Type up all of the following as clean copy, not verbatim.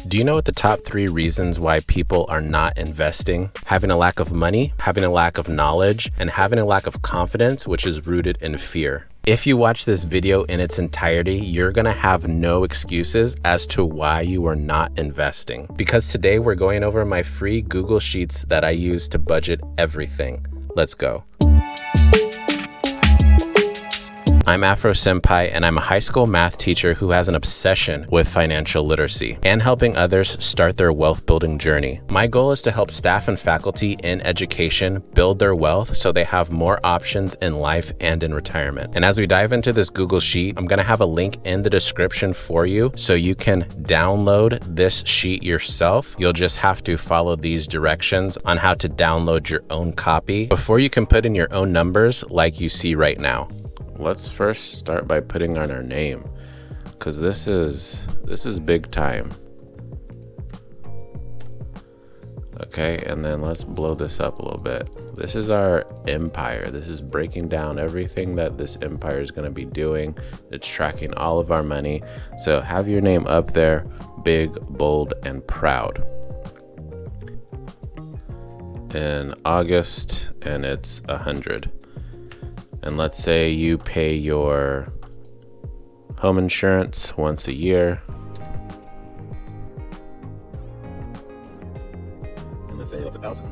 Do you know what the top 3 reasons why people are not investing? Having a lack of money, having a lack of knowledge, and having a lack of confidence, which is rooted in fear. If you watch this video in its entirety, you're gonna have no excuses as to why you are not investing. Because today we're going over my free Google Sheets that I use to budget everything. Let's go. I'm Afro Senpai, and I'm a high school math teacher who has an obsession with financial literacy and helping others start their wealth building journey. My goal is to help staff and faculty in education build their wealth so they have more options in life and in retirement. And as we dive into this Google Sheet, I'm gonna have a link in the description for you so you can download this sheet yourself. You'll just have to follow these directions on how to download your own copy before you can put in your own numbers like you see right now. Let's first start by putting on our name, because this is big time. Okay, and then let's blow this up a little bit. This is our empire. This is breaking down everything that this empire is going to be doing. It's tracking all of our money. So have your name up there, big, bold, and proud. In August, and it's 100. And let's say you pay your home insurance once a year. And let's say that's 1,000.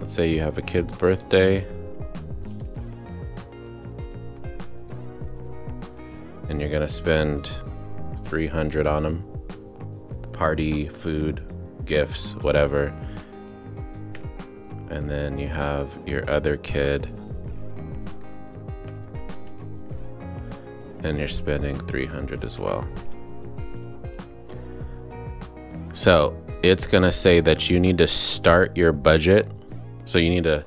Let's say you have a kid's birthday. And you're gonna spend 300 on them. Party, food, gifts, whatever. And then you have your other kid, and you're spending 300 as well. So it's gonna say that you need to start your budget. So you need to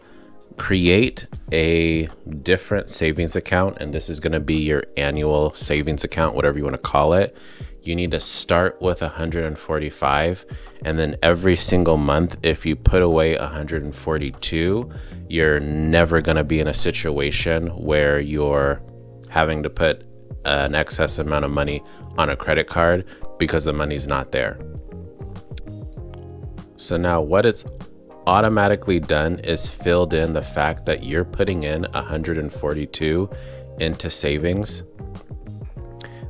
create a different savings account, and this is gonna be your annual savings account, whatever you wanna call it. You need to start with 145, and then every single month, if you put away 142, you're never gonna be in a situation where you're having to put an excess amount of money on a credit card because the money's not there. So now what it's automatically done is filled in the fact that you're putting in 142 into savings.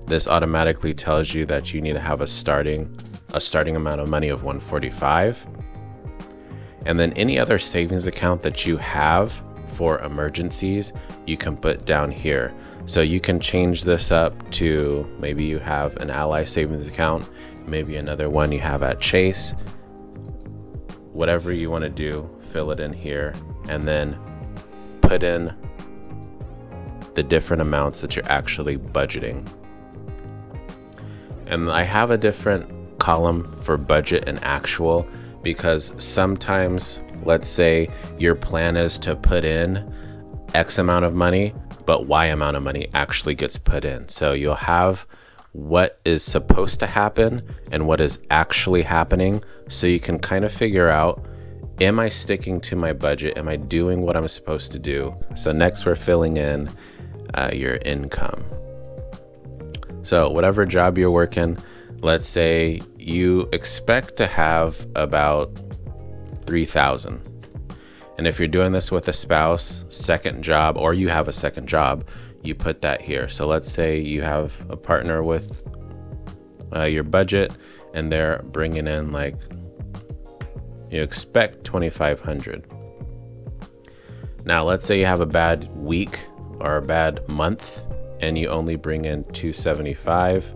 This automatically tells you that you need to have a starting amount of money of 145. And then any other savings account that you have for emergencies, you can put down here. So you can change this up to maybe you have an Ally savings account, maybe another one you have at Chase. Whatever you want to do, fill it in here, and then put in the different amounts that you're actually budgeting. And I have a different column for budget and actual, because sometimes, let's say your plan is to put in X amount of money, but Y amount of money actually gets put in. So you'll have what is supposed to happen and what is actually happening, so you can kind of figure out, am I sticking to my budget? Am I doing what I'm supposed to do? So next we're filling in your income. So whatever job you're working, let's say you expect to have about 3,000. And if you're doing this with a spouse, second job, or you have a second job, you put that here. So let's say you have a partner with your budget, and they're bringing in, like, you expect 2,500. Now, let's say you have a bad week or a bad month, and you only bring in 275.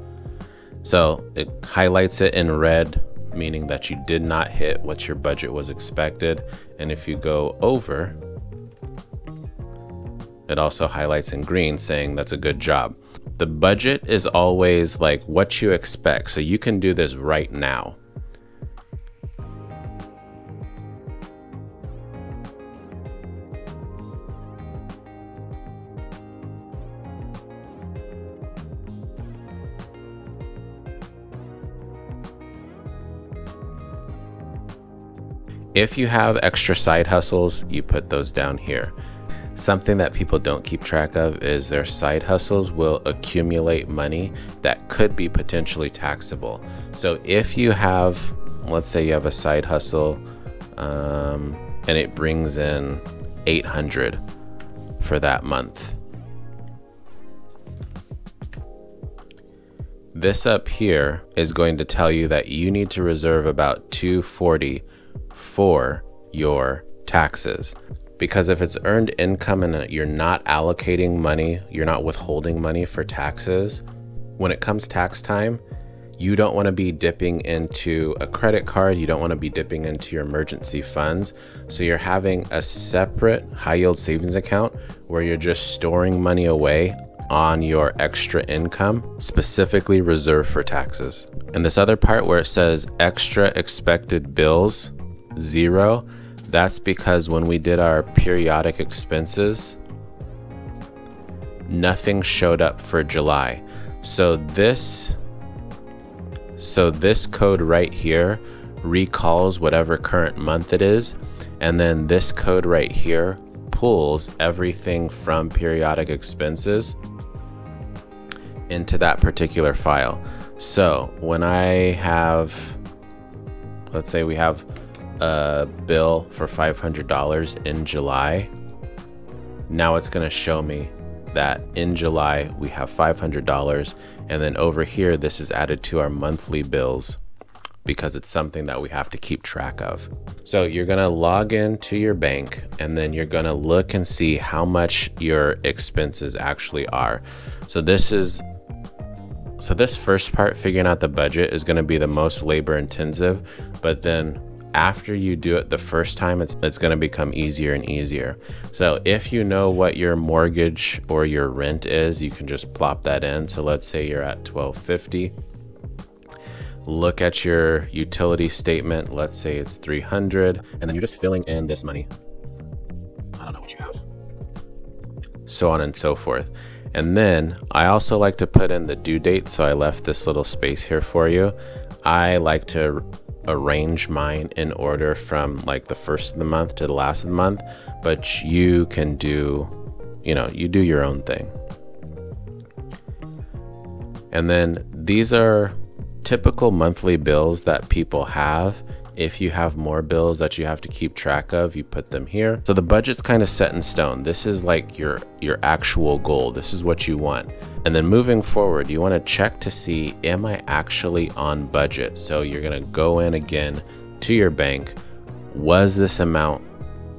So it highlights it in red, meaning that you did not hit what your budget was expected. And if you go over, it also highlights in green, saying that's a good job. The budget is always like what you expect. So you can do this right now. If you have extra side hustles, you put those down here. Something that people don't keep track of is their side hustles will accumulate money that could be potentially taxable. So if you have, let's say you have a side hustle and it brings in $800 for that month. This up here is going to tell you that you need to reserve about $240 for your taxes. Because if it's earned income and you're not allocating money, you're not withholding money for taxes, when it comes tax time, you don't want to be dipping into a credit card. You don't want to be dipping into your emergency funds. So you're having a separate high yield savings account where you're just storing money away on your extra income, specifically reserved for taxes. And this other part where it says extra expected bills, 0, that's because when we did our periodic expenses, nothing showed up for July. So this code right here recalls whatever current month it is, and then this code right here pulls everything from periodic expenses into that particular file. So when I have, let's say we have a bill for $500 in July, now it's going to show me that in July we have $500, and then over here this is added to our monthly bills because it's something that we have to keep track of. So you're going to log into your bank, and then you're going to look and see how much your expenses actually are. So this first part, figuring out the budget, is going to be the most labor intensive, but then after you do it the first time, it's going to become easier and easier. So if you know what your mortgage or your rent is, you can just plop that in. So let's say you're at $1,250. Look at your utility statement. Let's say it's $300, and then you're just filling in this money. I don't know what you have. So on and so forth. And then I also like to put in the due date. So I left this little space here for you. I like to arrange mine in order from like the first of the month to the last of the month, but you can do, you do your own thing. And then these are typical monthly bills that people have. If you have more bills that you have to keep track of, you put them here. So the budget's kind of set in stone. This is like your actual goal. This is what you want. And then moving forward, you want to check to see, am I actually on budget? So you're going to go in again to your bank. Was this amount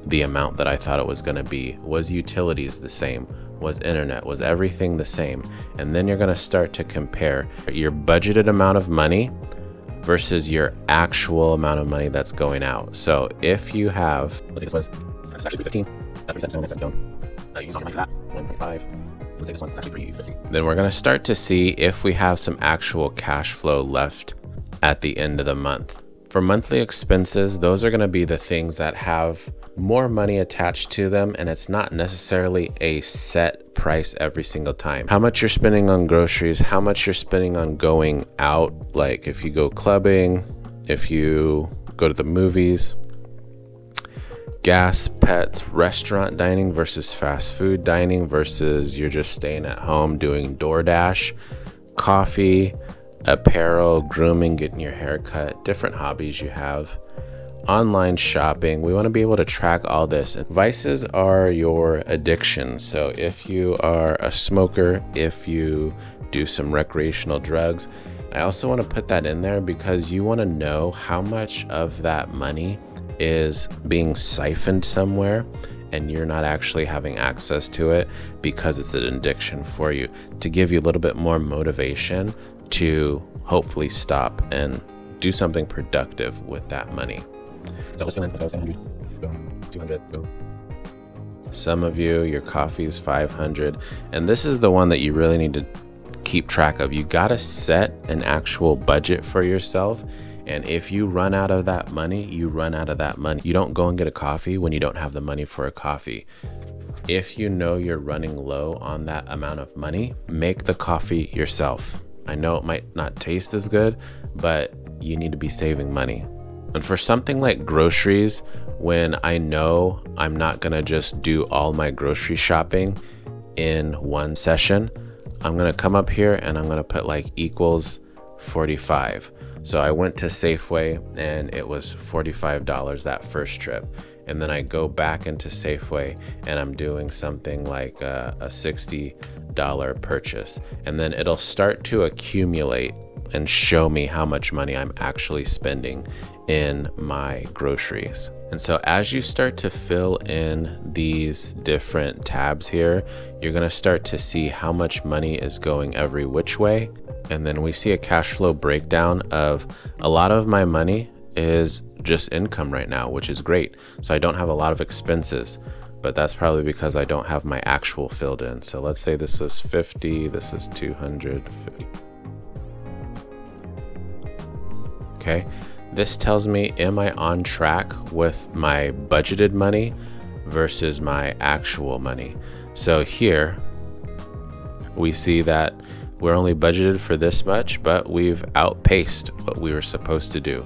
the amount that I thought it was going to be? Was utilities the same? Was internet? Was everything the same? And then you're going to start to compare your budgeted amount of money versus your actual amount of money that's going out. So if you have, let's say this was, it's actually 315, that's 377, that's zone. Use all your money for that, 1.5. Let's say this one, it's actually 350. Then we're going to start to see if we have some actual cash flow left at the end of the month. For monthly expenses, those are going to be the things that have more money attached to them, and it's not necessarily a set price every single time. How much you're spending on groceries, how much you're spending on going out, like if you go clubbing, if you go to the movies, gas, pets, restaurant dining versus fast food dining versus you're just staying at home doing DoorDash, coffee, apparel, grooming, getting your hair cut, different hobbies you have, online shopping. We want to be able to track all this. And vices are your addiction. So if you are a smoker, if you do some recreational drugs, I also want to put that in there because you want to know how much of that money is being siphoned somewhere and you're not actually having access to it because it's an addiction for you, to give you a little bit more motivation to hopefully stop and do something productive with that money. So let's fill in, 100, boom, 200, boom. Some of you, your coffee is 500, and this is the one that you really need to keep track of. You gotta set an actual budget for yourself, and if you run out of that money, you run out of that money. You don't go and get a coffee when you don't have the money for a coffee. If you know you're running low on that amount of money, make the coffee yourself. I know it might not taste as good, but you need to be saving money. And for something like groceries, when I know I'm not gonna just do all my grocery shopping in one session, I'm gonna come up here and I'm gonna put like equals 45. So I went to Safeway and it was $45 that first trip. And then I go back into Safeway and I'm doing something like a $60 purchase. And then it'll start to accumulate and show me how much money I'm actually spending in my groceries. And so as you start to fill in these different tabs here, you're gonna start to see how much money is going every which way. And then we see a cash flow breakdown of a lot of my money is just income right now, which is great. So I don't have a lot of expenses, but that's probably because I don't have my actual filled in. So let's say this was 50, this is 250. Okay, this tells me, am I on track with my budgeted money versus my actual money? So here we see that we're only budgeted for this much, but we've outpaced what we were supposed to do.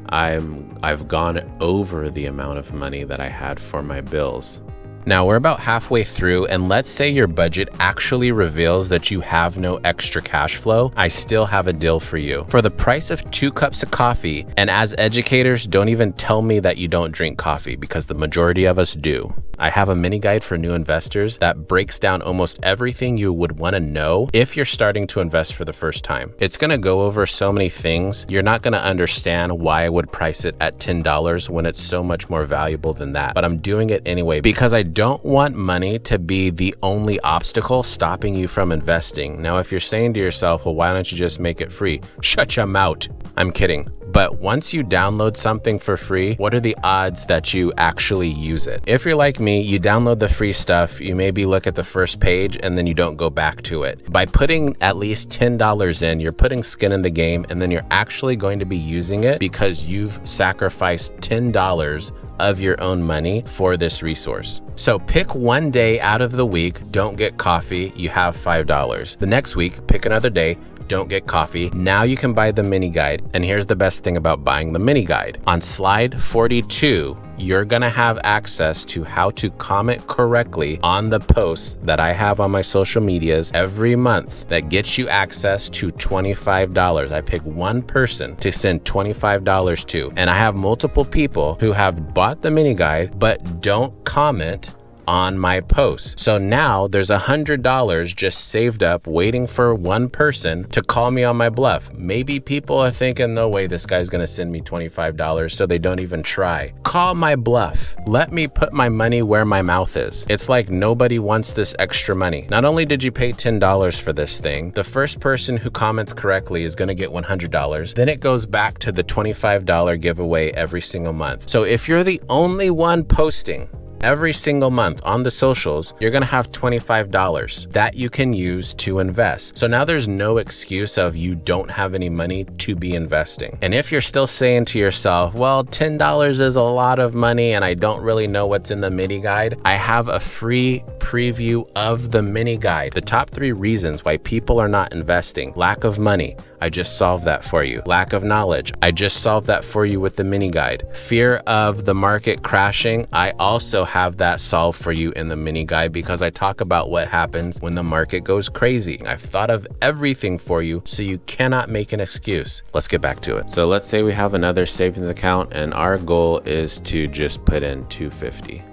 I've gone over the amount of money that I had for my bills. Now we're about halfway through, and let's say your budget actually reveals that you have no extra cash flow. I still have a deal for you. For the price of 2 cups of coffee, and as educators, don't even tell me that you don't drink coffee, because the majority of us do. I have a mini guide for new investors that breaks down almost everything you would want to know if you're starting to invest for the first time. It's going to go over so many things. You're not going to understand why I would price it at $10 when it's so much more valuable than that. But I'm doing it anyway because I don't want money to be the only obstacle stopping you from investing. Now, if you're saying to yourself, well, why don't you just make it free? Shut your mouth. I'm kidding. But once you download something for free, what are the odds that you actually use it? If you're like me, you download the free stuff, you maybe look at the first page and then you don't go back to it. By putting at least $10 in, you're putting skin in the game, and then you're actually going to be using it because you've sacrificed $10 of your own money for this resource. So pick one day out of the week, don't get coffee, you have $5. The next week, pick another day, don't get coffee. Now you can buy the mini guide. And here's the best thing about buying the mini guide. On slide 42, you're gonna have access to how to comment correctly on the posts that I have on my social medias every month that gets you access to $25. I pick one person to send $25 to. And I have multiple people who have bought the mini guide but don't comment on my posts. So now there's $100 just saved up waiting for one person to call me on my bluff. Maybe people are thinking, no way, this guy's gonna send me $25, so they don't even try. Call my bluff. Let me put my money where my mouth is. It's like nobody wants this extra money. Not only did you pay $10 for this thing, the first person who comments correctly is gonna get $100. Then it goes back to the $25 giveaway every single month. So if you're the only one posting every single month on the socials, you're gonna have $25 that you can use to invest. So now there's no excuse of you don't have any money to be investing. And if you're still saying to yourself, well, $10 is a lot of money and I don't really know what's in the mini guide, I have a free preview of the mini guide. The top 3 reasons why people are not investing. Lack of money, I just solved that for you. Lack of knowledge, I just solved that for you with the mini guide. Fear of the market crashing, I also have that solved for you in the mini guide because I talk about what happens when the market goes crazy. I've thought of everything for you so you cannot make an excuse. Let's get back to it. So let's say we have another savings account and our goal is to just put in $250.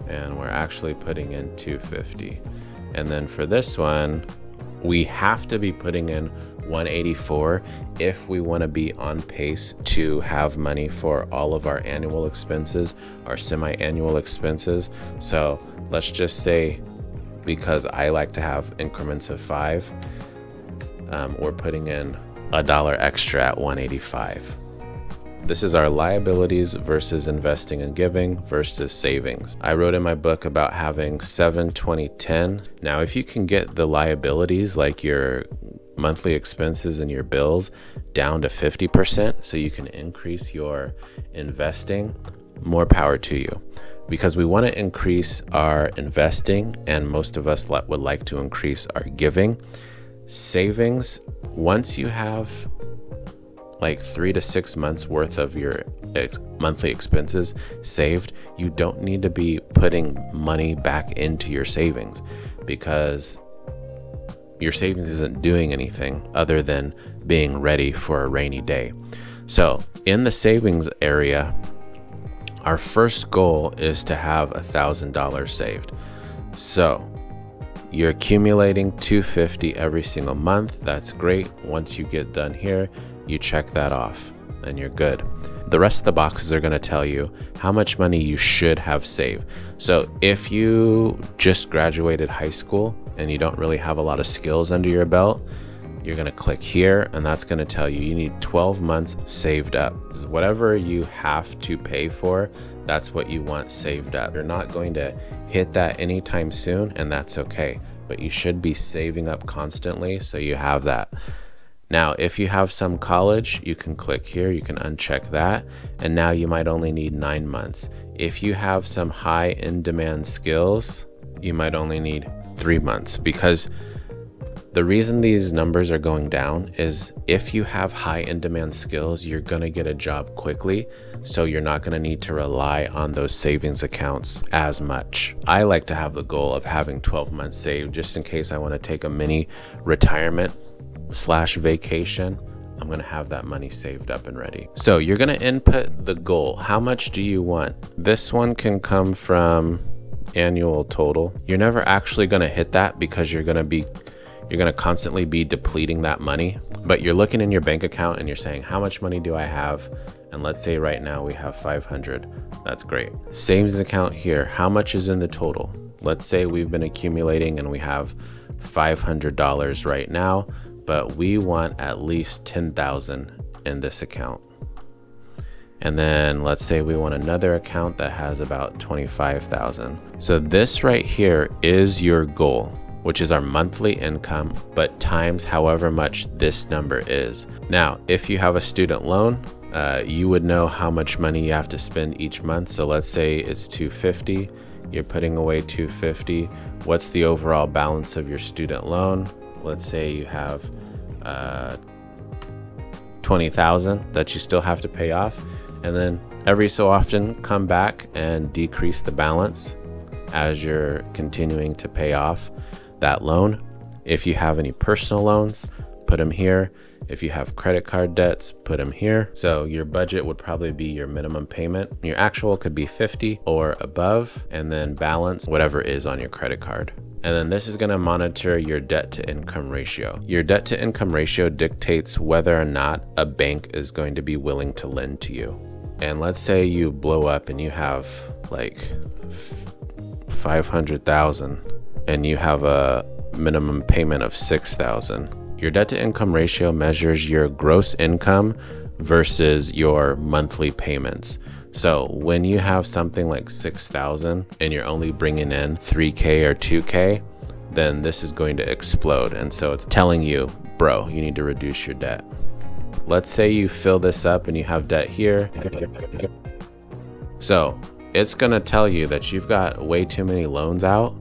And we're actually putting in $250. And then for this one, we have to be putting in $184 if we want to be on pace to have money for all of our annual expenses, our semi-annual expenses. So let's just say, because I like to have increments of 5, we're putting in $1 extra at $185. This is our liabilities versus investing and giving versus savings. I wrote in my book about having 7, 20, 10. Now, if you can get the liabilities like your monthly expenses and your bills down to 50% so you can increase your investing, more power to you. Because we want to increase our investing and most of us would like to increase our giving. Savings, once you have like 3 to 6 months worth of your monthly expenses saved, you don't need to be putting money back into your savings, because your savings isn't doing anything other than being ready for a rainy day. So in the savings area, our first goal is to have $1,000 saved. So you're accumulating $250 every single month. That's great. Once you get done here, you check that off and you're good. The rest of the boxes are going to tell you how much money you should have saved. So if you just graduated high school and you don't really have a lot of skills under your belt, you're going to click here, and that's going to tell you need 12 months saved up. Whatever you have to pay for, that's what you want saved up. You're not going to hit that anytime soon, and that's okay, but you should be saving up constantly so you have that. Now, if you have some college, you can click here, you can uncheck that, and now you might only need 9 months. If you have some high in-demand skills, you might only need 3 months, because the reason these numbers are going down is if you have high in-demand skills, you're going to get a job quickly, so you're not going to need to rely on those savings accounts as much. I like to have the goal of having 12 months saved just in case I want to take a mini retirement / vacation. I'm going to have that money saved up and ready. So you're going to input the goal. How much do you want? This one can come from annual total. You're never actually going to hit that because you're going to constantly be depleting that money, but you're looking in your bank account and you're saying, how much money do I have? And let's say right now we have 500. That's great. Savings account here. How much is in the total? Let's say we've been accumulating and we have $500 right now, but we want at least 10,000 in this account. And then let's say we want another account that has about 25,000. So this right here is your goal, which is our monthly income, but times however much this number is. Now, if you have a student loan, you would know how much money you have to spend each month. So let's say it's $250, you're putting away $250. What's the overall balance of your student loan? Let's say you have $20,000 that you still have to pay off. And then every so often come back and decrease the balance as you're continuing to pay off that loan. If you have any personal loans, put them here. If you have credit card debts, put them here. So your budget would probably be your minimum payment. Your actual could be 50 or above, and then balance whatever is on your credit card. And then this is going to monitor your debt to income ratio. Your debt to income ratio dictates whether or not a bank is going to be willing to lend to you. And let's say you blow up and you have like 500,000 and you have a minimum payment of 6,000. Your debt to income ratio measures your gross income versus your monthly payments. So when you have something like 6,000 and you're only bringing in 3K or 2K, then this is going to explode. And so it's telling you, bro, you need to reduce your debt. Let's say you fill this up and you have debt here. So it's going to tell you that you've got way too many loans out,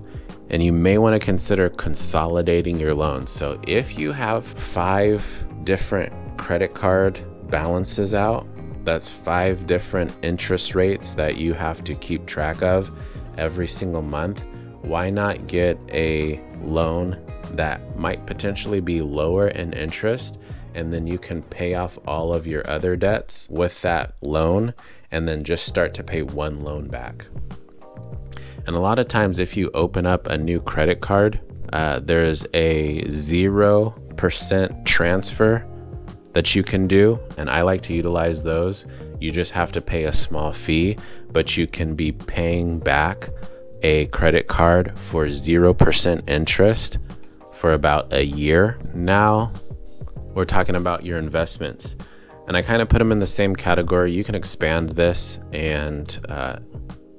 and you may want to consider consolidating your loans. So if you have 5 different credit card balances out, that's 5 different interest rates that you have to keep track of every single month. Why not get a loan that might potentially be lower in interest, and then you can pay off all of your other debts with that loan and then just start to pay one loan back. And a lot of times if you open up a new credit card, there's a 0% transfer that you can do, and I like to utilize those. You just have to pay a small fee, but you can be paying back a credit card for 0% interest for about a year. Now we're talking about your investments, and I kind of put them in the same category. You can expand this, and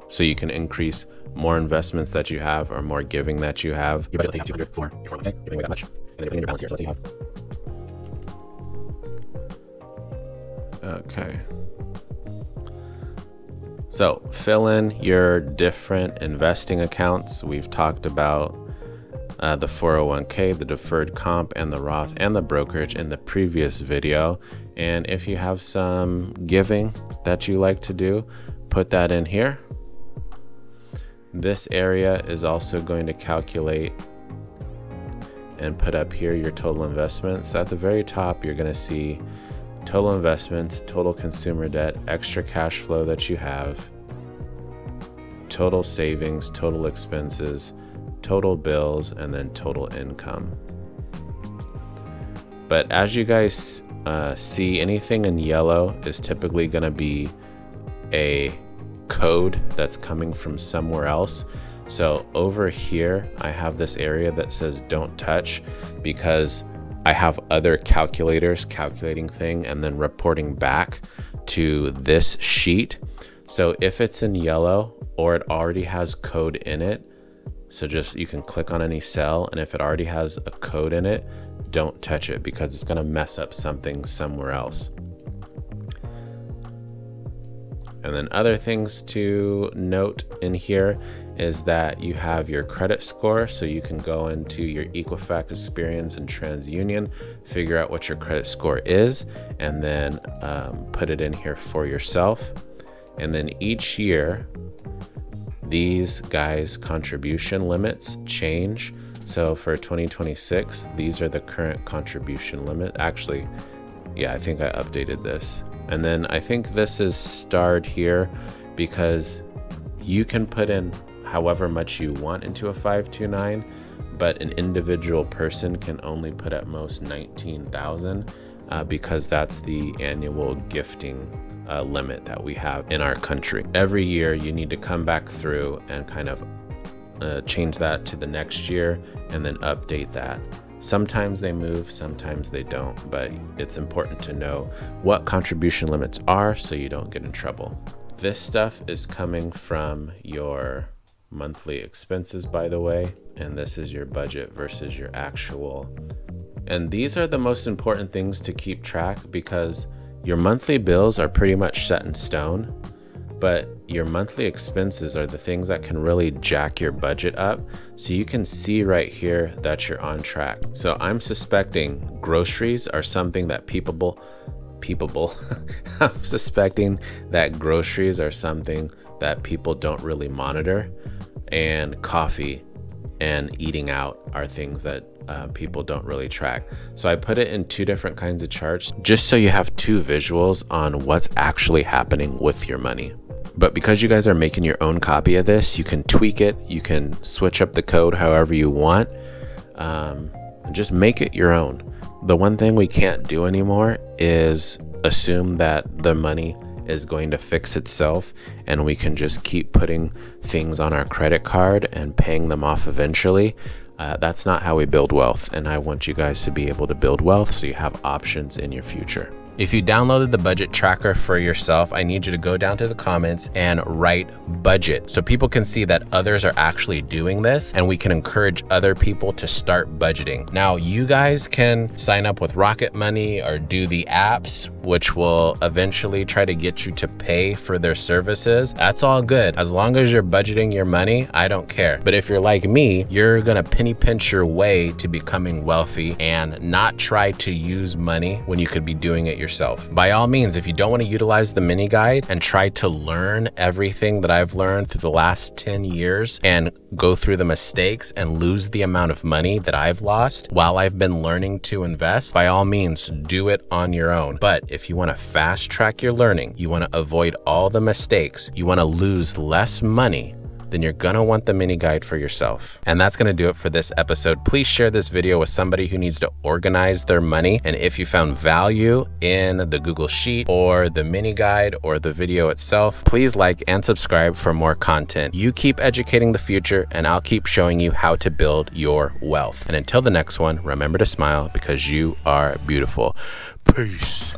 so you can increase more investments that you have or more giving that you have. Your budget, let's say you have 200 for your 401k, you're giving away that much, and then you're putting in your balance here. So let's say you have. Okay. So fill in your different investing accounts. We've talked about the 401k, the deferred comp, and the Roth and the brokerage in the previous video. And if you have some giving that you like to do, put that in here. This area is also going to calculate and put up here your total investments. So at the very top, you're going to see total investments, total consumer debt, extra cash flow that you have, total savings, total expenses, total bills, and then total income. But as you guys see, anything in yellow is typically going to be a code that's coming from somewhere else. So over here, I have this area that says don't touch because I have other calculators calculating thing and then reporting back to this sheet. So if it's in yellow or it already has code in it, so just you can click on any cell, and if it already has a code in it, don't touch it because it's going to mess up something somewhere else. And then other things to note in here is that you have your credit score. So you can go into your Equifax, Experian, and TransUnion, figure out what your credit score is, and then put it in here for yourself. And then each year, these guys' contribution limits change. So for 2026, these are the current contribution limit. Actually, yeah, I think I updated this. And then I think this is starred here because you can put in however much you want into a 529, but an individual person can only put at most 19,000 because that's the annual gifting limit that we have in our country. Every year you need to come back through and kind of change that to the next year and then update that. Sometimes they move, sometimes they don't, but it's important to know what contribution limits are so you don't get in trouble. This stuff is coming from your monthly expenses, by the way, and this is your budget versus your actual. And these are the most important things to keep track because your monthly bills are pretty much set in stone, but your monthly expenses are the things that can really jack your budget up. So you can see right here that you're on track. So I'm suspecting groceries are something that I'm suspecting that groceries are something that people don't really monitor, and coffee and eating out are things that people don't really track. So I put it in two different kinds of charts just so you have two visuals on what's actually happening with your money. But because you guys are making your own copy of this, you can tweak it, you can switch up the code however you want, and just make it your own. The one thing we can't do anymore is assume that the money is going to fix itself and we can just keep putting things on our credit card and paying them off eventually. That's not how we build wealth, and I want you guys to be able to build wealth so you have options in your future. If you downloaded the budget tracker for yourself, I need you to go down to the comments and write budget so people can see that others are actually doing this and we can encourage other people to start budgeting. Now, you guys can sign up with Rocket Money or do the apps, which will eventually try to get you to pay for their services. That's all good. As long as you're budgeting your money, I don't care. But if you're like me, you're gonna penny pinch your way to becoming wealthy and not try to use money when you could be doing it yourself. By all means, if you don't want to utilize the mini guide and try to learn everything that I've learned through the last 10 years and go through the mistakes and lose the amount of money that I've lost while I've been learning to invest, by all means, do it on your own. But if you want to fast track your learning, you want to avoid all the mistakes, you want to lose less money, then you're gonna want the mini guide for yourself. And that's gonna do it for this episode. Please share this video with somebody who needs to organize their money. And if you found value in the Google Sheet or the mini guide or the video itself, please like and subscribe for more content. You keep educating the future and I'll keep showing you how to build your wealth. And until the next one, remember to smile because you are beautiful. Peace.